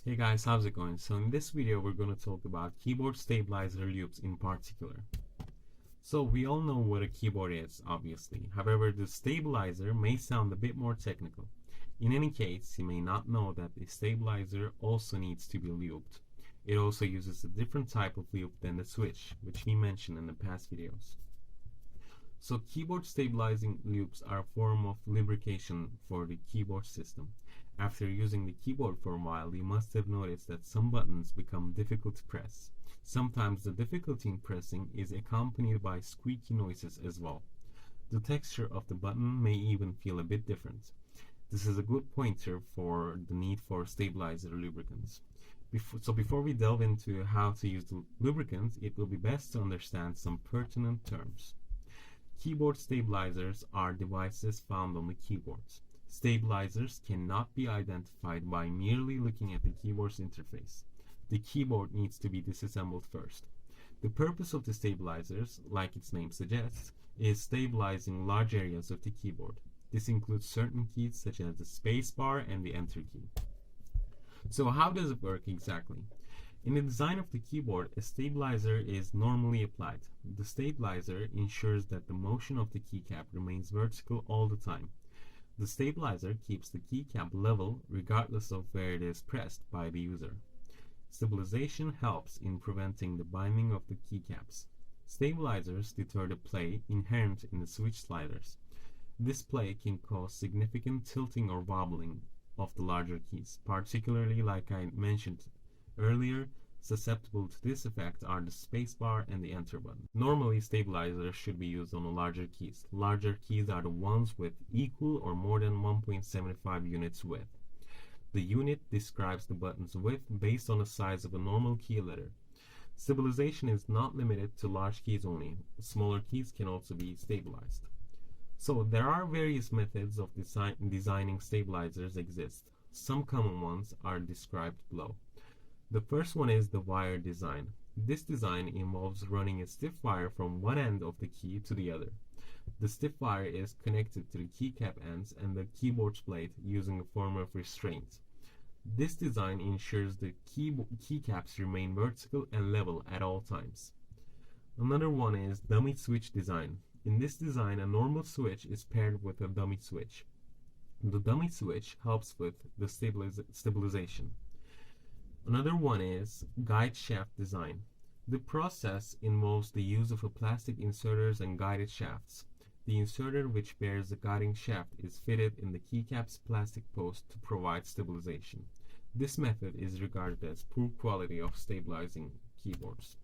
Hey guys, how's it going? So in this video we're going to talk about keyboard stabilizer lubes in particular. So we all know what a keyboard is, obviously. However, the stabilizer may sound a bit more technical. In any case, you may not know that the stabilizer also needs to be lubed. It also uses a different type of lube than the switch, which we mentioned in the past videos. So keyboard stabilizing lubes are a form of lubrication for the keyboard system. After using the keyboard for a while, you must have noticed that some buttons become difficult to press. Sometimes the difficulty in pressing is accompanied by squeaky noises as well. The texture of the button may even feel a bit different. This is a good pointer for the need for stabilizer lubricants. Before we delve into how to use the lubricant, it will be best to understand some pertinent terms. Keyboard stabilizers are devices found on the keyboards. Stabilizers cannot be identified by merely looking at the keyboard's interface. The keyboard needs to be disassembled first. The purpose of the stabilizers, like its name suggests, is stabilizing large areas of the keyboard. This includes certain keys such as the space bar and the enter key. So how does it work exactly? In the design of the keyboard, a stabilizer is normally applied. The stabilizer ensures that the motion of the keycap remains vertical all the time. The stabilizer keeps the keycap level regardless of where it is pressed by the user. Stabilization helps in preventing the binding of the keycaps. Stabilizers deter the play inherent in the switch sliders. This play can cause significant tilting or wobbling of the larger keys, particularly, like I mentioned earlier, susceptible to this effect are the spacebar and the enter button. Normally, stabilizers should be used on the larger keys. Larger keys are the ones with equal or more than 1.75 units width. The unit describes the button's width based on the size of a normal key letter. Stabilization is not limited to large keys only. Smaller keys can also be stabilized. So there are various methods of designing stabilizers exist. Some common ones are described below. The first one is the wire design. This design involves running a stiff wire from one end of the key to the other. The stiff wire is connected to the keycap ends and the keyboard's plate using a form of restraint. This design ensures the keycaps remain vertical and level at all times. Another one is dummy switch design. In this design, a normal switch is paired with a dummy switch. The dummy switch helps with the stabilization. Another one is guide shaft design. The process involves the use of plastic inserters and guided shafts. The inserter which bears the guiding shaft is fitted in the keycap's plastic post to provide stabilization. This method is regarded as poor quality of stabilizing keyboards.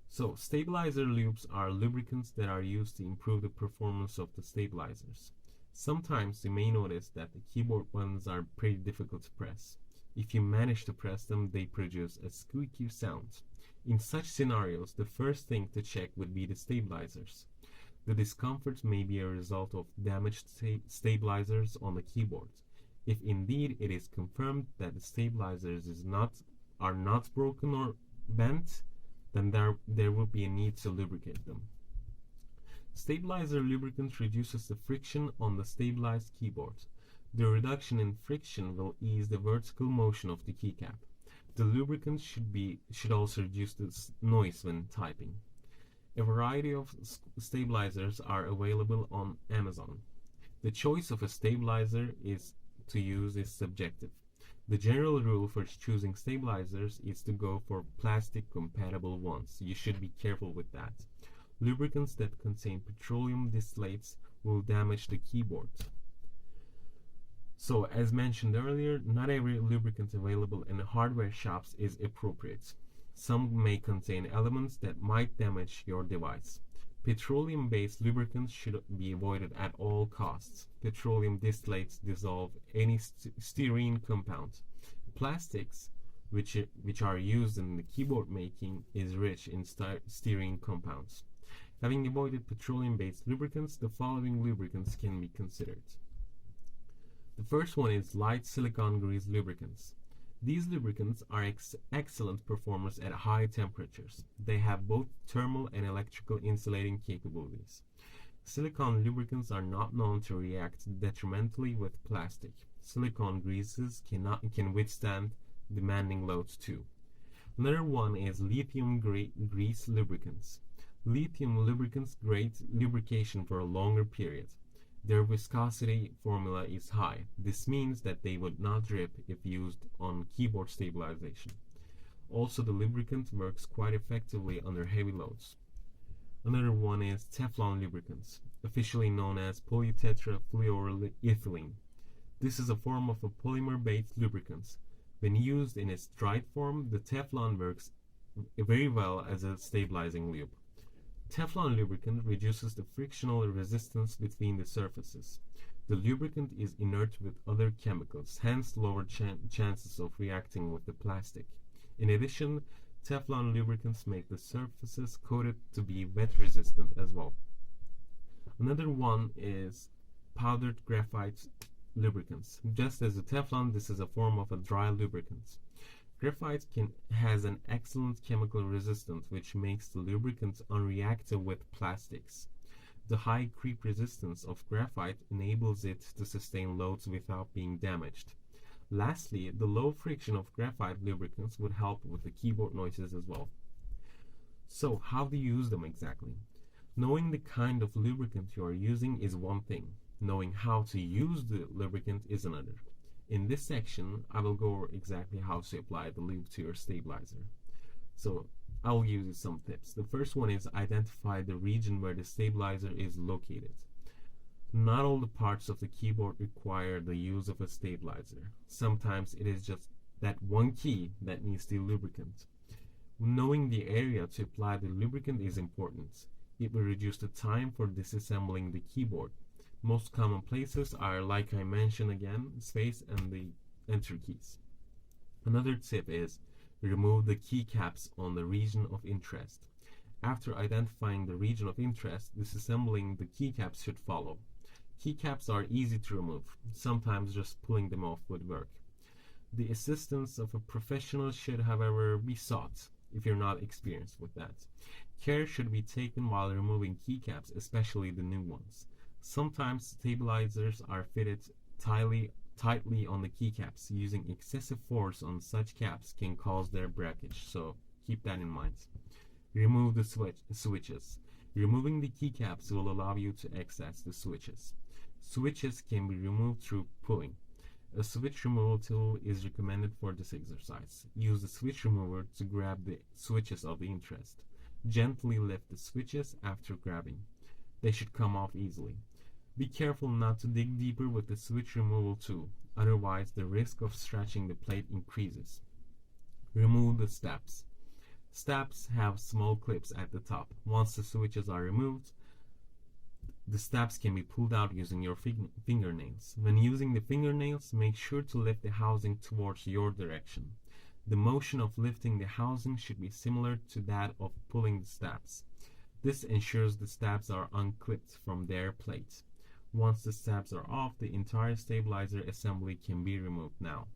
So, stabilizer lubes are lubricants that are used to improve the performance of the stabilizers. Sometimes you may notice that the keyboard buttons are pretty difficult to press. If you manage to press them, they produce a squeaky sound. In such scenarios, the first thing to check would be the stabilizers. The discomfort may be a result of damaged stabilizers on the keyboard. If indeed it is confirmed that the stabilizers are not broken or bent, then there will be a need to lubricate them. Stabilizer lubricant reduces the friction on the stabilized keyboard. The reduction in friction will ease the vertical motion of the keycap. The lubricant should also reduce the noise when typing. A variety of stabilizers are available on Amazon. The choice of a stabilizer to use is subjective. The general rule for choosing stabilizers is to go for plastic compatible ones. You should be careful with that. Lubricants that contain petroleum distillates will damage the keyboard. So, as mentioned earlier, not every lubricant available in hardware shops is appropriate. Some may contain elements that might damage your device. Petroleum-based lubricants should be avoided at all costs. Petroleum distillates dissolve any styrene compound. Plastics, which are used in the keyboard making, is rich in styrene compounds. Having avoided petroleum-based lubricants, the following lubricants can be considered. The first one is light silicone grease lubricants. These lubricants are excellent performers at high temperatures. They have both thermal and electrical insulating capabilities. Silicone lubricants are not known to react detrimentally with plastic. Silicone greases can withstand demanding loads too. Another one is lithium grease lubricants. Lithium lubricants create lubrication for a longer period. Their viscosity formula is high. This means that they would not drip if used on keyboard stabilization. Also, the lubricant works quite effectively under heavy loads. Another one is Teflon lubricants, officially known as polytetrafluoroethylene. This is a form of a polymer-based lubricant. When used in its dried form, the Teflon works very well as a stabilizing lube. Teflon lubricant reduces the frictional resistance between the surfaces. The lubricant is inert with other chemicals, hence lower chances of reacting with the plastic. In addition, Teflon lubricants make the surfaces coated to be wet resistant as well. Another one is powdered graphite lubricants. Just as the Teflon, this is a form of a dry lubricant. Graphite has an excellent chemical resistance, which makes the lubricant unreactive with plastics. The high creep resistance of graphite enables it to sustain loads without being damaged. Lastly, the low friction of graphite lubricants would help with the keyboard noises as well. So, how do you use them exactly? Knowing the kind of lubricant you are using is one thing. Knowing how to use the lubricant is another. In this section, I will go over exactly how to apply the lube to your stabilizer. So, I will use some tips. The first one is identify the region where the stabilizer is located. Not all the parts of the keyboard require the use of a stabilizer. Sometimes it is just that one key that needs the lubricant. Knowing the area to apply the lubricant is important. It will reduce the time for disassembling the keyboard. Most common places are, like I mentioned again, space and the enter keys. Another tip is remove the keycaps on the region of interest. After identifying the region of interest, disassembling the keycaps should follow. Keycaps are easy to remove. Sometimes just pulling them off would work. The assistance of a professional should, however, be sought if you're not experienced with that. Care should be taken while removing keycaps, especially the new ones. Sometimes stabilizers are fitted tightly on the keycaps. Using excessive force on such caps can cause their breakage, so keep that in mind. Remove the switches. Removing the keycaps will allow you to access the switches. Switches can be removed through pulling. A switch removal tool is recommended for this exercise. Use the switch remover to grab the switches of the interest. Gently lift the switches after grabbing. They should come off easily. Be careful not to dig deeper with the switch removal tool, otherwise the risk of stretching the plate increases. Remove the steps. Steps have small clips at the top. Once the switches are removed, the steps can be pulled out using your fingernails. When using the fingernails, make sure to lift the housing towards your direction. The motion of lifting the housing should be similar to that of pulling the steps. This ensures the steps are unclipped from their plate. Once the steps are off, the entire stabilizer assembly can be removed now.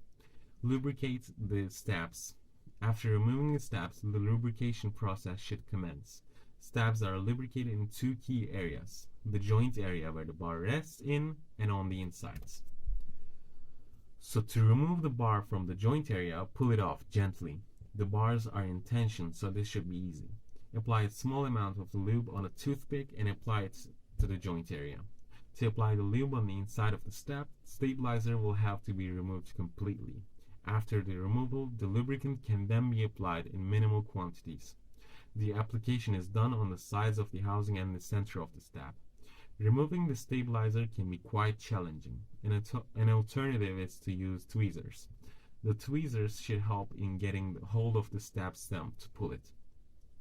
Lubricate the steps. After removing the steps, the lubrication process should commence. Steps are lubricated in two key areas: the joint area where the bar rests in and on the insides. So to remove the bar from the joint area, pull it off gently. The bars are in tension, so this should be easy. Apply a small amount of the lube on a toothpick and apply it to the joint area. To apply the lube on the inside of the stabilizer will have to be removed completely. After the removal, the lubricant can then be applied in minimal quantities. The application is done on the sides of the housing and the center of the stab. Removing the stabilizer can be quite challenging. An alternative is to use tweezers. The tweezers should help in getting hold of the stab stem to pull it.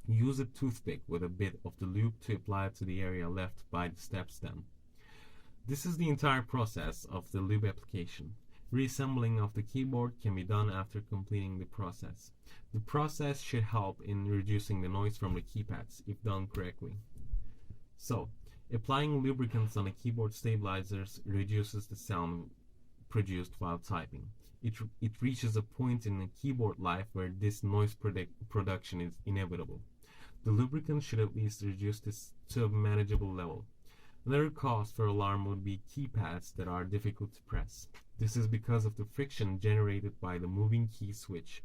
Use a toothpick with a bit of the lube to apply it to the area left by the stab stem. This is the entire process of the lube application. Reassembling of the keyboard can be done after completing the process. The process should help in reducing the noise from the keypads if done correctly. So, applying lubricants on the keyboard stabilizers reduces the sound produced while typing. It reaches a point in the keyboard life where this noise production is inevitable. The lubricant should at least reduce this to a manageable level. Another cause for alarm would be keypads that are difficult to press. This is because of the friction generated by the moving key switch.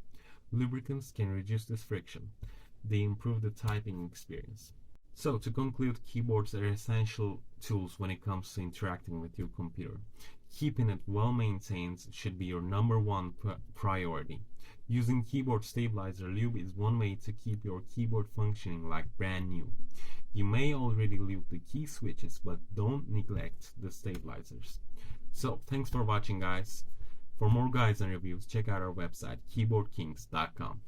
Lubricants can reduce this friction. They improve the typing experience. So, to conclude, keyboards are essential tools when it comes to interacting with your computer. Keeping it well maintained should be your number one priority. Using keyboard stabilizer lube is one way to keep your keyboard functioning like brand new. You may already lube the key switches, but don't neglect the stabilizers. So, thanks for watching, guys. For more guides and reviews, check out our website, keyboardkings.com.